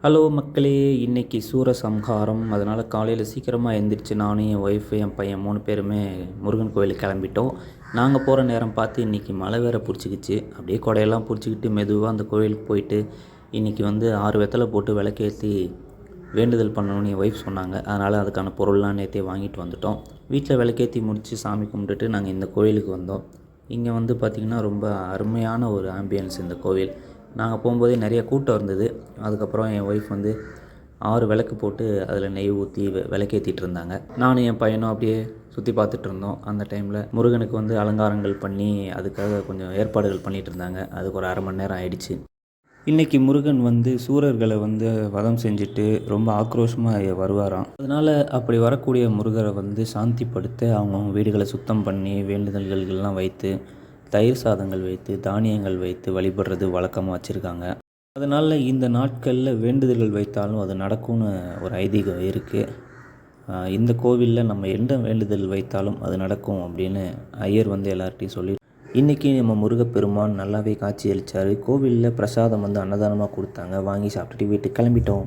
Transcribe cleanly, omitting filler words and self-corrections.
Hello மக்களே, இன்றைக்கி சூரசம்ஹாரம். அதனால் காலையில் சீக்கிரமாக எழுந்திரிச்சு நானும் என் ஒய்ஃபு என் பையன் 3 பேருமே முருகன் கோயிலுக்கு கிளம்பிட்டோம். நாங்கள் போகிற நேரம் பார்த்து இன்றைக்கி மழை வேறு பிடிச்சிக்கிச்சு. அப்படியே கொடையெல்லாம் பிடிச்சிக்கிட்டு மெதுவாக அந்த கோயிலுக்கு போயிட்டு இன்றைக்கி 6 வெத்தலை போட்டு விளக்கேற்றி வேண்டுதல் பண்ணணும்னு என் ஒய்ஃப் சொன்னாங்க. அதனால் அதுக்கான பொருள்லாம் நேற்றே வாங்கிட்டு வந்துட்டோம். வீட்டில் விளக்கேற்றி முடித்து சாமி கும்பிட்டுட்டு நாங்கள் இந்த கோயிலுக்கு வந்தோம். இங்கே பார்த்திங்கன்னா ரொம்ப அருமையான ஒரு ஆம்பியன்ஸ் இந்த கோவில். நாங்கள் போகும்போதே நிறைய கூட்டம் இருந்தது. அதுக்கப்புறம் என் ஒய்ஃப் 6 விளக்கு போட்டு அதில் நெய் ஊற்றி விளக்கேற்றிட்டு இருந்தாங்க. நானும் என் பையனும் அப்படியே சுற்றி பார்த்துட்டு இருந்தோம். அந்த டைமில் முருகனுக்கு அலங்காரங்கள் பண்ணி அதுக்காக கொஞ்சம் ஏற்பாடுகள் பண்ணிகிட்டு இருந்தாங்க. அதுக்கு ஒரு அரை மணி நேரம் ஆயிடுச்சு. இன்றைக்கி முருகன் சூரர்களை வதம் செஞ்சுட்டு ரொம்ப ஆக்ரோஷமாக வருவாராம். அதனால் அப்படி வரக்கூடிய முருகரை சாந்திப்படுத்த அவங்கவுங்க வீடுகளை சுத்தம் பண்ணி வேண்டுதல்கள்லாம் வைத்து தயிர் சாதங்கள் வைத்து தானியங்கள் வைத்து வழிபடுறது வழக்கமாக வச்சுருக்காங்க. அதனால் இந்த நாட்களில் வேண்டுதல்கள் வைத்தாலும் அது நடக்கும்னு ஒரு ஐதீகம் இருக்குது. இந்த கோவிலில் நம்ம எந்த வேண்டுதல் வைத்தாலும் அது நடக்கும் அப்படின்னு ஐயர் எல்லார்ட்டையும் சொல்லி இன்றைக்கி நம்ம முருகப்பெருமான் நல்லாவே காட்சி அளித்தார். கோவிலில் பிரசாதம் அன்னதானமாக கொடுத்தாங்க. வாங்கி சாப்பிட்டுட்டு வீட்டுக்கு கிளம்பிட்டோம்.